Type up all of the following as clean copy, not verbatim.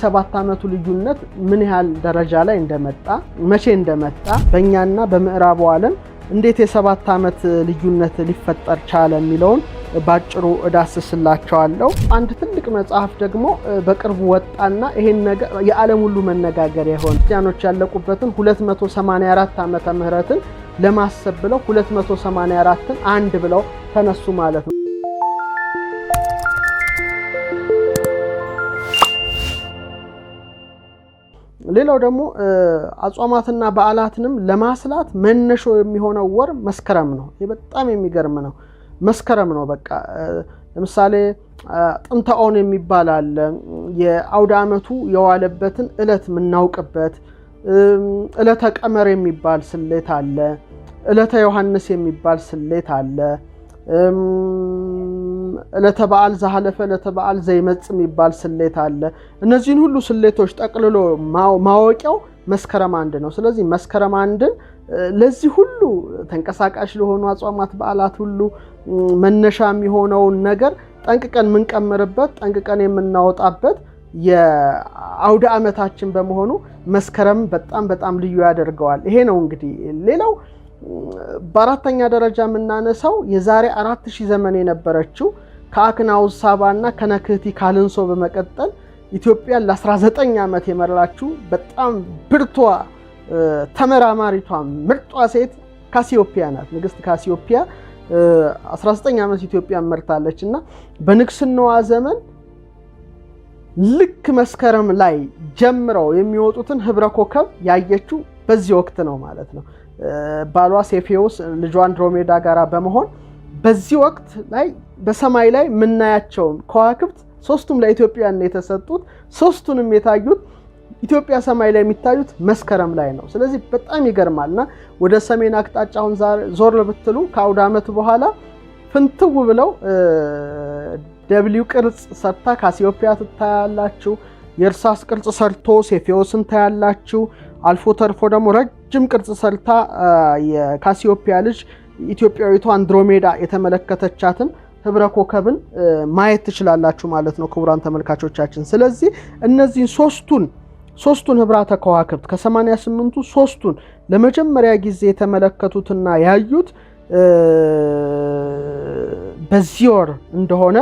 7 ዓመቱ ልዩነት ምን ያህል ደረጃ ላይ እንደመጣ መቼ እንደመጣ በእኛና በምዕራቡ ዓለም እንዴት የ7 ዓመት ልዩነት ሊፈጠር ቻለ የሚለውን ባጭሩ እዳስስላችኋለሁ። አንድ ትልቅ መጽሐፍ ደግሞ በቅርቡ ወጣና ይሄን ነገር የዓለም ሁሉ መነጋገሪያ ይሆን ክርስቲያኖች ያለቁበትን 284 ዓመተ ምህረትን ለማሰብ ብለው 284ን አንድ ብለው ተነሱ ማለት ነው። ሌላው ደግሞ አጽዋማትና በዓላትንም ለማስላት መነሾ የሚሆነው ወር መስከረም ነው። ይሄ በጣም የሚገርም ነው። መስከረም ነው። በቃ ለምሳሌ ጥንታኦን የሚባል አለ። የአውደ ዓመቱ የዋለበትን ዕለት የምናውቅበት ዕለተ ቀመር የሚባል ስሌት አለ። ዕለተ ዮሐንስ የሚባል ስሌት አለ። ዕለተ በዓል ዘሐለፈ ዕለተ በዓል ዘይመጽእ የሚባል ስሌት አለ። እነዚህን ሁሉ ስሌቶች ጠቅልሎ ማወቂያው መስከረም 1 ነው። ስለዚህ መስከረም 1ን ለዚህ ሁሉ ተንቀሳቃሽ ለሆኑ አጽዋማት በዓላት ሁሉ መነሻ የሚሆነውን ነገር ጠንቅቀን የምንቀምርበት ጠንቅቀን የምናወጣበት የአውደ ዓመታችን በመሆኑ መስከረም በጣም ልዩ ያደርገዋል። ይሄ ነው እንግዲህ። ሌላው በአራተኛ ደረጃ የምናነሳው የዛሬ 4000 ዘመን የነበረችው ከአክናውስ ሳባና ከነክህቲ ካልንሶ በመቀጠል ኢትዮጵያ ለ19 ዓመት የመራችው በጣም ብርቷ ተመራማሪቷ ምርጧ ሴት ካሲዮፒያ ናት። ንግስት ካሲዮፒያ 19 ዓመት ኢትዮጵያ መርታለች እና በንግስናዋ ዘመን ልክ መስከረም ላይ ጀምረው የሚወጡትን ህብረ ኮከብ ያየችው በዚህ ወቅት ነው ማለት ነው። ባሏ ሴፌዎስ ልጇ አንድሮሜዳ ጋር በመሆን በዚህ ወቅት ላይ በሰማይ ላይ የምናያቸውን ከዋክብት ሶስቱም ለኢትዮጵያ የተሰጡት ሶስቱንም የታዩት ኢትዮጵያ ሰማይ ላይ የሚታዩት መስከረም ላይ ነው። ስለዚህ በጣም ይገርማልና ወደ ሰሜን አቅጣጫውን ዞር ብትሉ ከአውደ ዓመት በኋላ ፍንትው ብለው ደብሊው ቅርጽ ሰርታ ካሲዮፒያ ትታያላችሁ። የእርሳስ ቅርጽ ሰርቶ ሴፌዎስን ታያላችሁ። አልፎ ተርፎ ደግሞ ረጅም ቅርጽ ሰርታ የካሲዮፒያ ልጅ ኢትዮጵያዊቷ አንድሮሜዳ የተመለከተቻትን ህብረ ኮከብን ማየት ትችላላችሁ ማለት ነው ክቡራን ተመልካቾቻችን። ስለዚህ እነዚህን ሶስቱን ህብራተ ከዋክብት ከ88ቱ ሶስቱን ለመጀመሪያ ጊዜ የተመለከቱትና ያዩት በዚህ ወር እንደሆነ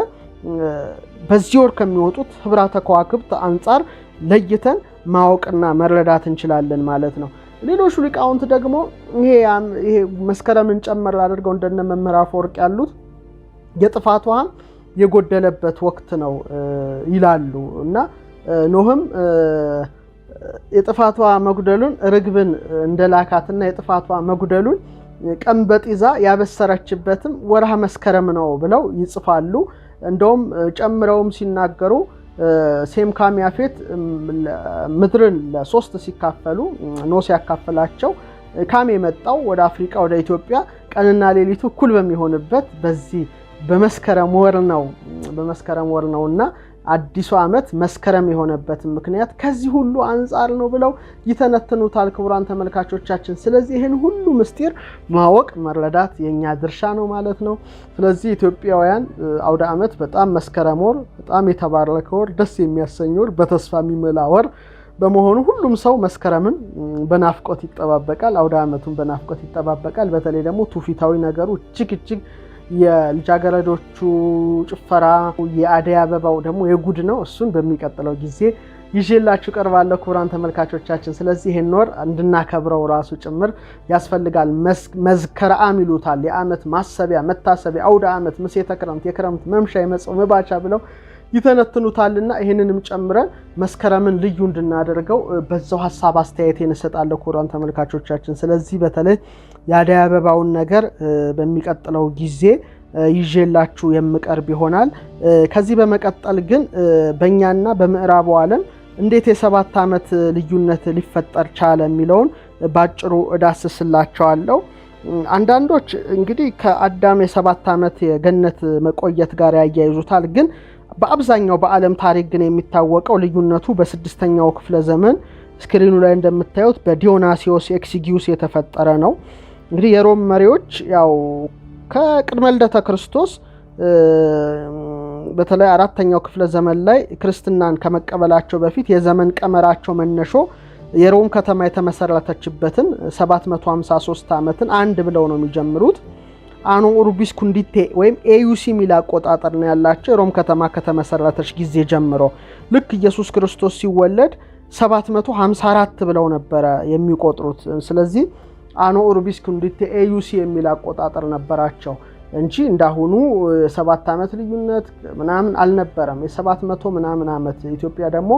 በዚህ ወር ከሚወጡት ህብራተ ከዋክብት አንጻር ለይተን ማወቅና መረዳት እንችላለን ማለት ነው። ሌሎቹ ሊቃውንት ደግሞ ይሄ መስከረምን ጨመር አድርገው እንደነ መምህር አፈወርቅ ያሉት የጥፋት ውሃም የጎደለበት ወቅት ነው ይላሉ እና ኖህም የጥፋት ውሃ መጉደሉን ርግብን እንደላካትና የጥፋት ውሃ መጉደሉን ቀንበጥ ይዛ ያበሰረችበትም ወርሃ መስከረም ነው ብለው ይጽፋሉ። እንደውም ጨምረውም ሲናገሩ ሴም ካም ያፌት ምድርን ለ3 ሲካፈሉ ኖህ ሲያካፍላቸው ካም የመጣው ወደ አፍሪካ ወደ ኢትዮጵያ ቀንና ሌሊቱ እኩል በሚሆንበት በዚህ በመስከረም ወር ነውና አዲሱ ዓመት መስከረም የሆነበት ምክንያት ከዚህ ሁሉ አንጻር ነው ብለው ይተነትኑታል ክቡራን ተመልካቾቻችን። ስለዚህ ይሄን ሁሉ ምስጢር ማወቅ መረዳት የኛ ድርሻ ነው ማለት ነው። ስለዚህ ኢትዮጵያውያን አውደ ዓመት በጣም መስከረም ወር በጣም የተባረከ ወር፣ ደስ የሚያሰኝ ወር፣ በተስፋ የሚመላ ወር በመሆኑ ሁሉም ሰው መስከረምን በናፍቆት ይጠባበቃል፣ አውደ ዓመቱን በናፍቆት ይጠባበቃል። በተለይ ደግሞ ትውፊታዊ ነገሩ እጅግ የልጃገረዶቹ ጭፈራ የአደይ አበባው ደግሞ የጉድ ነው። እሱን በሚቀጥለው ጊዜ ይዤላችሁ ቀርባለሁ ክቡራን ተመልካቾቻችን። ስለዚህ ይሄን ወር እንድናከብረው ራሱ ጭምር ያስፈልጋል። መዝከረአም ይሉታል። የዓመት ማሰቢያ መታሰቢያ አውደ ዓመት ምሴተ ክረምት የክረምት መምሻ የመጸው መባቻ ብለው ይተነትኑታልና ይሄንንም ጨምረን መስከረምን ልዩ እንድናደርገው በዛው ሐሳብ አስተያየቴን እሰጣለሁ ክቡራን ተመልካቾቻችን። ስለዚህ በተለይ የአደይ አበባውን ነገር በሚቀጥለው ጊዜ ይዤላችሁ የምቀርብ ይሆናል። ከዚህ በመቀጠል ግን በእኛና በምዕራቡ ዓለም እንዴት የ7 ዓመት ልዩነት ሊፈጠር ቻለ የሚለውን ባጭሩ እዳስስላችኋለሁ። አንዳንዶች እንግዲህ ከአዳም የ7 ዓመት የገነት መቆየት ጋር ያያይዙታል። ግን በአብዛኛው በዓለም ታሪክ ግን የሚታወቀው ልዩነቱ በ6ኛው ክፍለ ዘመን ስክሪኑ ላይ እንደምታዩት በዲዮናሲዮስ ኤክሲጊዩስ የተፈጠረ ነው። እንግዲህ የሮም መሪዎች ያው ከቅድመ ልደተ ክርስቶስ በተለይ አራተኛው ክፍለ ዘመን ላይ ክርስትናን ከመቀበላቸው በፊት የዘመን ቀመራቸው መነሾ የሮም ከተማ የተመሰረተችበትን 753 ዓመትን አንድ ብለው ነው የሚጀምሩት። አኖ ኡርቢስ ኩንዲቴ ወይም ኤዩሲ ሚል አቆጣጠር ነው ያላቸው። የሮም ከተማ ከተመሰረተች ጊዜ ጀምሮ ልክ ኢየሱስ ክርስቶስ ሲወለድ 754 ብለው ነበረ የሚቆጥሩት። ስለዚህ አኖ ኡርቢስ ኩንዲቴ ኤዩሲ የሚል አቆጣጠር ነበራቸው እንጂ እንዳሁኑ 7 ዓመት ልዩነት ምናምን አልነበረም። የ700 ምናምን ዓመት ኢትዮጵያ ደግሞ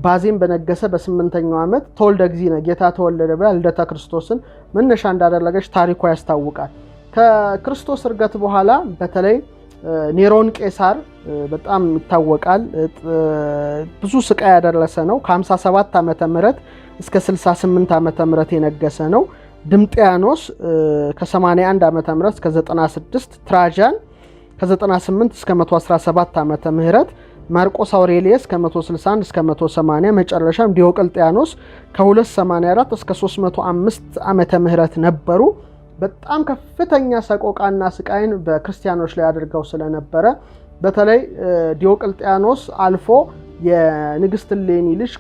ባዜም በነገሰ በ8ኛው ዓመት ተወልደ እግዚእነ ጌታ ተወለደ ብላ ልደተ ክርስቶስን መነሻ እንዳደረገች ታሪኳ ያስታውቃል። ከክርስቶስ እርገት በኋላ በተለይ ኔሮን ቄሳር በጣም ይታወቃል። ብዙ ስቃይ ያደረሰ ነው። ከ57 ዓመተ ምህረት እስከ 68 ዓመተ ምህረት የነገሰ ነው። ድምጥያኖስ ከ81 ዓመተ ምህረት እስከ 96፣ ትራጃን ከ98 እስከ 117 ዓመተ ምህረት፣ ማርቆስ አውሬሊየስ ከ161 እስከ 180፣ መጨረሻም ዲዮቅልጥያኖስ ከ284 እስከ 305 ዓመተ ምህረት ነበሩ። በጣም ከፍተኛ ሰቆቃና ስቃይን በክርስቲያኖች ላይ አድርገው ስለነበረ በተለይ ዲዮቅልጥያኖስ አልፎ የንግስት እሌኒ ልጅ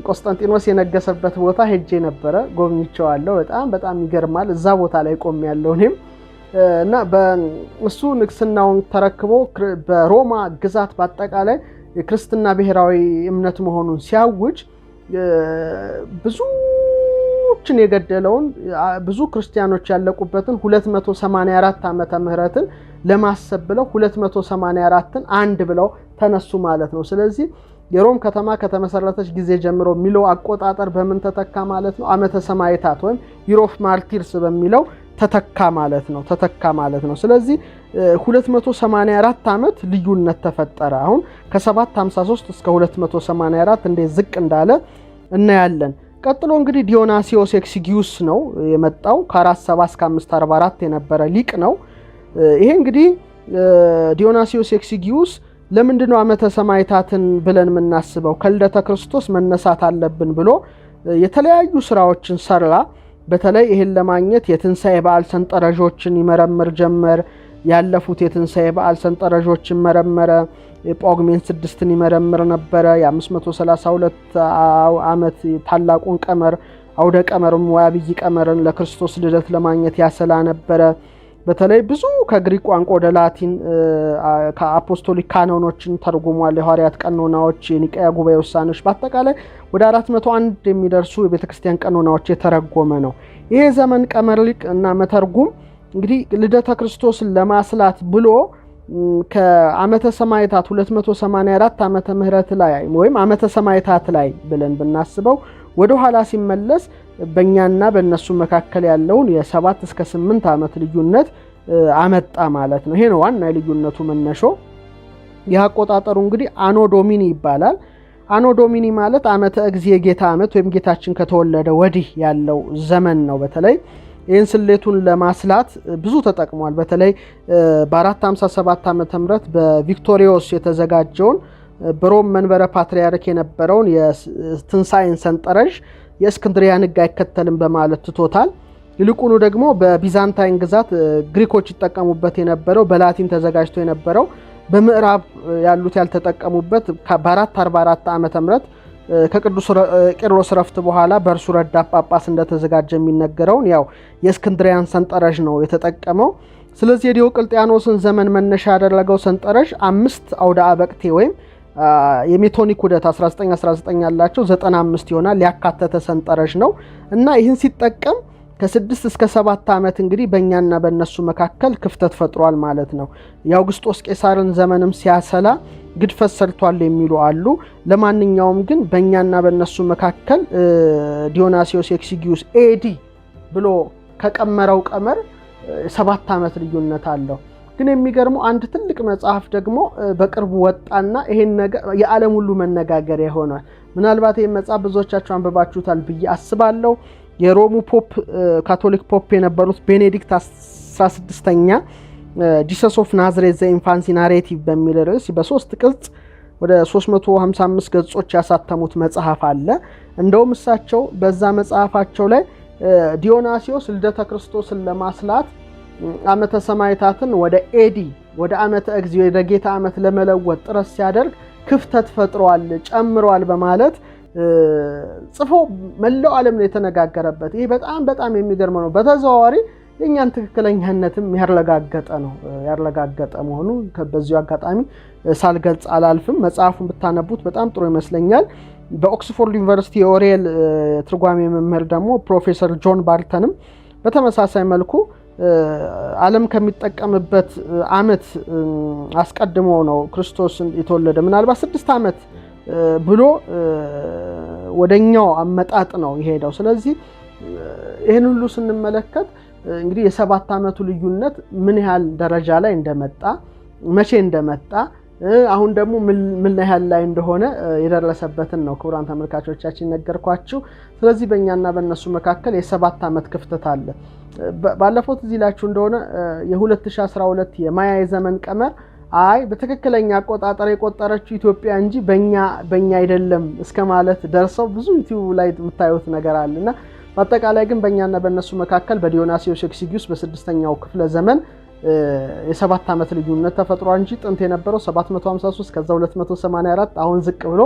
ቆስጠንጢኖስ የነገሰበት ቦታ ሄጄ ነበረ፣ ጎብኝቼዋለሁ። በጣም ይገርማል። እዛ ቦታ ላይ ቆሜያለሁ እኔም እና በእሱ ንግስናውን ተረክቦ በሮማ ግዛት በአጠቃላይ የክርስትና ብሔራዊ እምነት መሆኑን ሲያውጅ ብዙዎችን የገደለውን ብዙ ክርስቲያኖች ያለቁበትን 284 ዓመተ ምህረትን ለማሰብ ብለው 284ን አንድ ብለው ተነሱ ማለት ነው። ስለዚህ የሮም ከተማ ከተመሰረተች ጊዜ ጀምሮ የሚለው አቆጣጠር በምን ተተካ ማለት ነው? ዓመተ ሰማዕታት ወይም ይር ኦፍ ማርቲርስ በሚለው ተተካ ማለት ነው። ስለዚህ 284 ዓመት ልዩነት ተፈጠረ። አሁን ከ753 እስከ 284 እንዴት ዝቅ እንዳለ እናያለን። ቀጥሎ እንግዲህ ዲዮናሲዮስ ኤክሲጊዩስ ነው የመጣው። ከ470 እስከ 544 የነበረ ሊቅ ነው። ይሄ እንግዲህ ዲዮናሲዮስ ኤክሲጊዩስ ለምንድነው ዓመተ ሰማዕታትን ብለን የምናስበው? ከልደተ ክርስቶስ መነሳት አለብን ብሎ የተለያዩ ስራዎችን ሰራ። በተለይ ይሄን ለማግኘት የትንሳኤ በዓል ሰንጠረዦችን ይመረምር ጀመር። ያለፉት የትንሳኤ በዓል ሰንጠረዦችን መረመረ። ጳጉሜን 6ን ይመረምር ነበረ። የ532 ዓመት ታላቁን ቀመር አውደ ቀመርም ወአብይ ቀመርን ለክርስቶስ ልደት ለማግኘት ያሰላ ነበረ። በተለይ ብዙ ከግሪክ ቋንቋ ወደ ላቲን ከአፖስቶሊክ ካኖኖችን ተርጉሟል። የሐዋርያት ቀኖናዎች፣ የኒቃያ ጉባኤ ውሳኔዎች በአጠቃላይ ወደ 401 የሚደርሱ የቤተክርስቲያን ቀኖናዎች የተረጎመ ነው። ይሄ ዘመን ቀመር ሊቅ እና መተርጉም እንግዲህ ልደተ ክርስቶስን ለማስላት ብሎ ከዓመተ ሰማዕታት 284 ዓመተ ምህረት ላይ ወይም ዓመተ ሰማዕታት ላይ ብለን ብናስበው ወደ ኋላ ሲመለስ በእኛና በእነሱ መካከል ያለውን የ7 እስከ 8 ዓመት ልዩነት አመጣ ማለት ነው። ይሄ ነው ዋና የልዩነቱ መነሾ። የአቆጣጠሩ እንግዲህ አኖ ዶሚኒ ይባላል። አኖ ዶሚኒ ማለት ዓመተ እግዚእ ጌታ ዓመት ወይም ጌታችን ከተወለደ ወዲህ ያለው ዘመን ነው። በተለይ ይህን ስሌቱን ለማስላት ብዙ ተጠቅሟል። በተለይ በ457 ዓመተ ምህረት በቪክቶሪዮስ የተዘጋጀውን በሮም መንበረ ፓትርያርክ የነበረውን የትንሳኤን ሰንጠረዥ የእስክንድሪያን ሕግ አይከተልም በማለት ትቶታል። ይልቁኑ ደግሞ በቢዛንታይን ግዛት ግሪኮች ይጠቀሙበት የነበረው በላቲን ተዘጋጅቶ የነበረው በምዕራብ ያሉት ያልተጠቀሙበት በ444 ዓመተ ምህረት ከቅዱስ ቄርሎስ ረፍት በኋላ በእርሱ ረዳት ጳጳስ እንደተዘጋጀ የሚነገረውን ያው የእስክንድሪያን ሰንጠረዥ ነው የተጠቀመው። ስለዚህ የዲዮቅልጥያኖስን ዘመን መነሻ ያደረገው ሰንጠረዥ 5 አውደ አበቅቴ ወይም የሜቶኒክ ውደት 1919 ያላቸው 95 ይሆናል ያካተተ ሰንጠረዥ ነው እና ይህን ሲጠቀም ከ6 እስከ 7 ዓመት እንግዲህ በእኛና በእነሱ መካከል ክፍተት ፈጥሯል ማለት ነው። የአውግስጦስ ቄሳርን ዘመንም ሲያሰላ ግድፈት ሰርቷል የሚሉ አሉ። ለማንኛውም ግን በእኛና በእነሱ መካከል ዲዮናሲዮስ ኤክሲጊዩስ ኤዲ ብሎ ከቀመረው ቀመር 7 ዓመት ልዩነት አለው። ግን የሚገርመው አንድ ትልቅ መጽሐፍ ደግሞ በቅርቡ ወጣና ይሄን ነገር የዓለም ሁሉ መነጋገሪያ ሆኗል። ምናልባት ይሄን መጽሐፍ ብዙዎቻችሁ አንብባችሁታል ብዬ አስባለሁ። የሮሙ ፖፕ ካቶሊክ ፖፕ የነበሩት ቤኔዲክት 16ኛ ጂሰስ ኦፍ ናዝሬት ዘ ኢንፋንሲ ናሬቲቭ በሚል ርዕስ በ3 ቅጽ ወደ 355 ገጾች ያሳተሙት መጽሐፍ አለ። እንደውም እሳቸው በዛ መጽሐፋቸው ላይ ዲዮናሲዮስ ልደተ ክርስቶስን ለማስላት ዓመተ ሰማዕታትን ወደ ኤዲ ወደ ዓመተ እግዚኦ ወደ ጌታ ዓመት ለመለወጥ ጥረት ሲያደርግ ክፍተት ፈጥሯል ጨምሯል በማለት ጽፎ መላው ዓለም ነው የተነጋገረበት። ይሄ በጣም የሚገርም ነው። በተዘዋዋሪ የኛን ትክክለኛነትም ያረጋገጠ መሆኑ በዚሁ አጋጣሚ ሳልገልጽ አላልፍም። መጽሐፉን ብታነቡት በጣም ጥሩ ይመስለኛል። በኦክስፎርድ ዩኒቨርሲቲ የኦሪየል ትርጓሜ መምህር ደግሞ ፕሮፌሰር ጆን ባልተንም በተመሳሳይ መልኩ ዓለም ከሚጠቀምበት ዓመት አስቀድሞ ነው ክርስቶስ የተወለደ ምናልባት 6 ዓመት ብሎ ወደኛው አመጣጥ ነው የሄደው። ስለዚህ ይሄን ሁሉ ስንመለከት እንግዲህ የ7 ዓመቱ ልዩነት ምን ያህል ደረጃ ላይ እንደመጣ መቼ እንደመጣ አሁን ደግሞ ምን ያህል ላይ እንደሆነ የደረሰበትን ነው ክቡራን ተመልካቾቻችን ነገርኳችሁ። ስለዚህ በእኛና በእነሱ መካከል የ7 ዓመት ክፍተት አለ። ባለፈው እዚህ ላችሁ እንደሆነ የ2012 የማያ የዘመን ቀመር በትክክለኛ አቆጣጠር የቆጠረችው ኢትዮጵያ እንጂ በእኛ አይደለም እስከ ማለት ደርሰው ብዙ ዩቲዩብ ላይ የምታዩት ነገር አለና በአጠቃላይ ግን በእኛና በእነሱ መካከል በዲዮናስዮስ ኤክሲጊዩስ በ6ኛው ክፍለ ዘመን የ7 ዓመት ልዩነት ተፈጥሯል እንጂ ጥንት የነበረው 753 ከዛ 284 አሁን ዝቅ ብሎ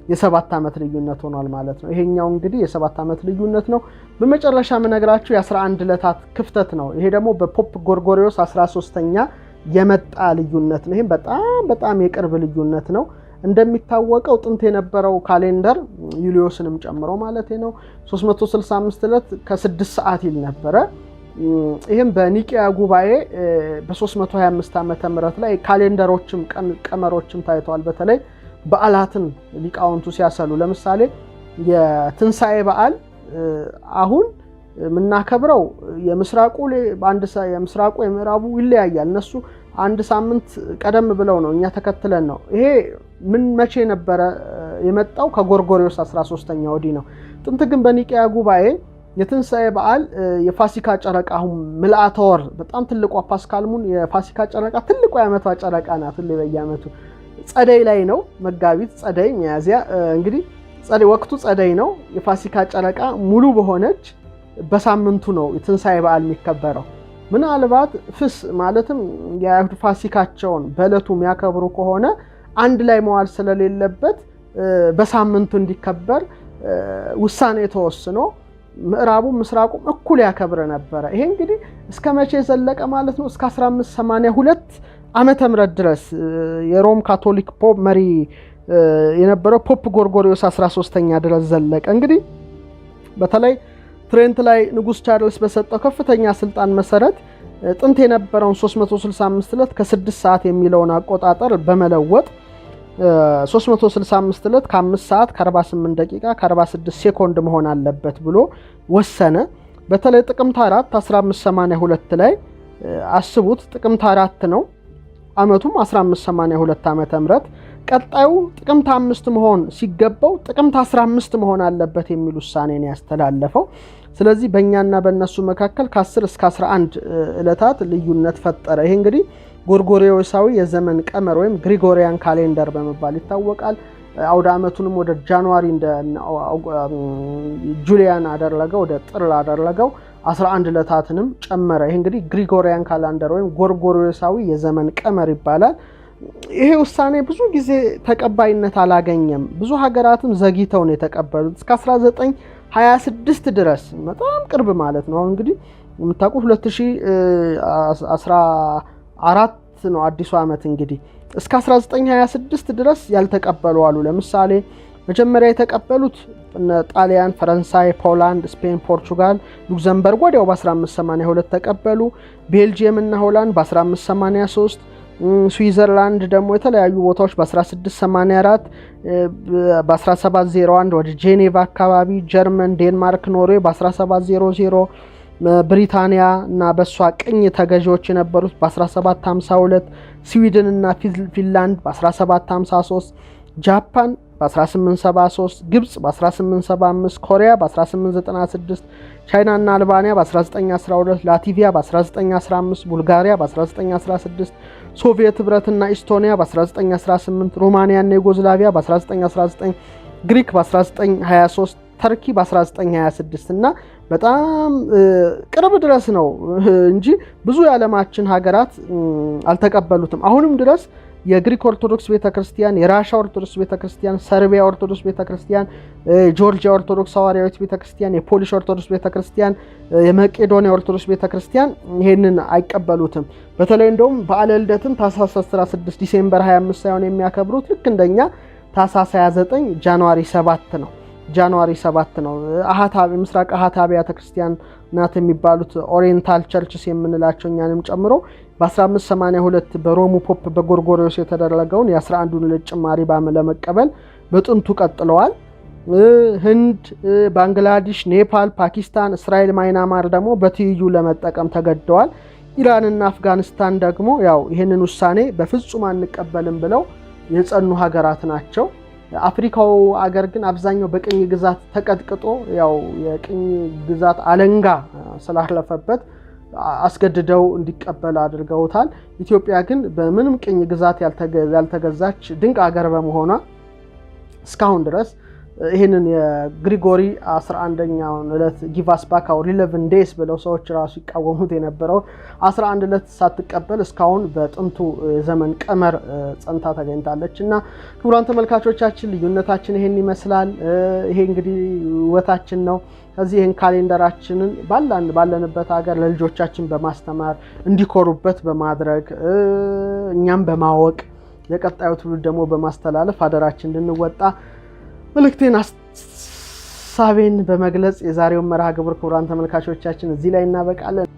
የ7 ዓመት ልዩነት ሆኗል ማለት ነው። ይሄኛው እንግዲህ የ7 ዓመት ልዩነት ነው። በመጨረሻ የምነግራችሁ የ11 ዕለታት ክፍተት ነው። ይሄ ደግሞ በፖፕ ጎርጎሪዮስ 13ኛ የመጣ ልዩነት ነው። ይሄም በጣም የቅርብ ልዩነት ነው። እንደሚታወቀው ጥንት የነበረው ካሌንደር ዩሊዮስንም ጨምሮ ማለት ነው 365 ዕለት ከ6 ሰዓት ይል ነበረ። ይሄም በኒቂያ ጉባኤ በ325 ዓመተ ምህረት ላይ ካሌንደሮችም ቀመሮችም ታይተዋል። በተለይ በዓላትን ሊቃውንቱ ሲያሰሉ ለምሳሌ የትንሳኤ በዓል አሁን ምናከብረው የምስራቁ የምስራቁ የምዕራቡ ይለያያል። እነሱ አንድ ሳምንት ቀደም ብለው ነው እኛ ተከትለን ነው። ይሄ ምን መቼ ነበረ የመጣው ከጎርጎሪዮስ 13ኛ ወዲህ ነው። ጥንት ግን በኒቂያ ጉባኤ የትንሳኤ በዓል የፋሲካ ጨረቃ አሁን ምልአተ ወር በጣም ትልቋ ፓስካልሙን የፋሲካ ጨረቃ ትልቋ የዓመቷ ጨረቃ ናት። በየዓመቱ ጸደይ ላይ ነው መጋቢት ጸደይ ሚያዝያ እንግዲህ ጸደይ ወቅቱ ጸደይ ነው። የፋሲካ ጨረቃ ሙሉ በሆነች በሳምንቱ ነው የትንሳኤ በዓል የሚከበረው። ምናልባት ፍስ ማለትም የአይሁድ ፋሲካቸውን በእለቱ የሚያከብሩ ከሆነ አንድ ላይ መዋል ስለሌለበት በሳምንቱ እንዲከበር ውሳኔ ተወስኖ ምዕራቡ ምስራቁም እኩል ያከብረ ነበር። ይሄ እንግዲህ እስከ መቼ ዘለቀ ማለት ነው? እስከ 1582 ዓመተ ምህረት ድረስ የሮም ካቶሊክ ፖፕ መሪ የነበረው ፖፕ ጎርጎሪዮስ 13ኛ ድረስ ዘለቀ። እንግዲህ በተለይ ትሬንት ላይ ንጉስ ቻርልስ በሰጠው ከፍተኛ ስልጣን መሰረት ጥንት የነበረውን 365 ዕለት ከ6 ሰዓት የሚለውን አቆጣጠር በመለወጥ 365 ዕለት ከ5 ሰዓት ከ48 ደቂቃ ከ46 ሴኮንድ መሆን አለበት ብሎ ወሰነ። በተለይ ጥቅምት 4 1582 ላይ አስቡት ጥቅምት 4 ነው አመቱም 1582 ዓመተ ምህረት ቀጣዩ ጥቅምት 5 መሆን ሲገባው ጥቅምት 15 መሆን አለበት የሚል ውሳኔ ነው ያስተላለፈው። ስለዚህ በእኛና በእነሱ መካከል ከ10 እስከ 11 ዕለታት ልዩነት ፈጠረ። ይሄ እንግዲህ ጎርጎሪዮሳዊ የዘመን ቀመር ወይም ግሪጎሪያን ካሌንደር በመባል ይታወቃል። አውደ ዓመቱንም ወደ ጃንዋሪ እንደ ጁሊያን አደረገው ወደ ጥር አደረገው 11 ዕለታትንም ጨመረ። ይሄ እንግዲህ ግሪጎሪያን ካሌንደር ወይም ጎርጎሪዮሳዊ የዘመን ቀመር ይባላል። ይሄ ውሳኔ ብዙ ጊዜ ተቀባይነት አላገኘም። ብዙ ሀገራትም ዘግይተው ነው የተቀበሉት። እስከ 1926 ድረስ በጣም ቅርብ ማለት ነው። እንግዲህ የምታውቁ 2014 ነው አዲሱ ዓመት። እንግዲህ እስከ 1926 ድረስ ያልተቀበሉ አሉ። ለምሳሌ መጀመሪያ የተቀበሉት ጣሊያን፣ ፈረንሳይ፣ ፖላንድ፣ ስፔን፣ ፖርቹጋል፣ ሉክዘምበርግ ወዲያው በ1582 ተቀበሉ። ቤልጂየም እና ሆላንድ በ1583 ስዊዘርላንድ ደግሞ የተለያዩ ቦታዎች በ1684 በ1701 ወደ ጄኔቫ አካባቢ ጀርመን፣ ዴንማርክ፣ ኖርዌይ በ1700 ብሪታንያ እና በሷ ቅኝ ተገዢዎች የነበሩት በ1752 ስዊድን እና ፊንላንድ በ1753 ጃፓን በ1873 ግብጽ በ1875 ኮሪያ በ1896 ቻይና እና አልባንያ በ1912 ላቲቪያ በ1915 ቡልጋሪያ በ1916 ሶቪየት ህብረት እና ኢስቶኒያ በ1918 ሮማኒያ እና ዩጎዝላቪያ በ1919 ግሪክ በ1923 ተርኪ በ1926 እና በጣም ቅርብ ድረስ ነው እንጂ ብዙ የዓለማችን ሀገራት አልተቀበሉትም። አሁንም ድረስ የግሪክ ኦርቶዶክስ ቤተክርስቲያን፣ የራሻ ኦርቶዶክስ ቤተክርስቲያን፣ ሰርቢያ ኦርቶዶክስ ቤተክርስቲያን፣ ጆርጂያ ኦርቶዶክስ ሐዋርያዊት ቤተክርስቲያን፣ የፖሊሽ ኦርቶዶክስ ቤተክርስቲያን፣ የመቄዶኒያ ኦርቶዶክስ ቤተክርስቲያን ይሄንን አይቀበሉትም። በተለይ እንደውም በዓለ ልደትን ታኅሳስ 16 ዲሴምበር 25 ሳይሆን የሚያከብሩት ልክ እንደኛ ታኅሳስ 29 ጃንዋሪ 7 ነው። ጃንዋሪ 7 ነው። ምስራቅ አሃት አብያተ ክርስቲያናት የሚባሉት ኦሪየንታል ቸርችስ የምንላቸው እኛንም ጨምሮ በ1582 በሮሙ ፖፕ በጎርጎሪዮስ የተደረገውን የ11ዱን ዕለት ጭማሪ ለመቀበል በጥንቱ ቀጥለዋል። ህንድ፣ ባንግላዴሽ፣ ኔፓል፣ ፓኪስታን፣ እስራኤል፣ ማይናማር ደግሞ በትይዩ ለመጠቀም ተገደዋል። ኢራንና አፍጋኒስታን ደግሞ ያው ይህንን ውሳኔ በፍጹም አንቀበልም ብለው የጸኑ ሀገራት ናቸው። አፍሪካው አገር ግን አብዛኛው በቅኝ ግዛት ተቀጥቅጦ ያው የቅኝ ግዛት አለንጋ ስላለፈበት አስገድደው እንዲቀበል አድርገውታል። ኢትዮጵያ ግን በምንም ቅኝ ግዛት ያልተገዛች ድንቅ ሀገር በመሆኗ እስካሁን ድረስ ይህንን የግሪጎሪ 11ኛውን ዕለት ጊቫስ ባክ አወር 11 ዴይስ ብለው ሰዎች ራሱ ይቃወሙት የነበረው 11 ዕለት ሳትቀበል እስካሁን በጥንቱ ዘመን ቀመር ጸንታ ተገኝታለች። እና ክቡራን ተመልካቾቻችን ልዩነታችን ይሄን ይመስላል። ይሄ እንግዲህ ውበታችን ነው። ከዚህ ይሄን ካሌንደራችንን ባለንበት ሀገር ለልጆቻችን በማስተማር እንዲኮሩበት በማድረግ እኛም በማወቅ የቀጣዩ ትውልድ ደግሞ በማስተላለፍ አደራችን እንድንወጣ መልእክቴን ሐሳቤን በመግለጽ የዛሬውን መርሃ ግብር ክቡራን ተመልካቾቻችን እዚህ ላይ እናበቃለን።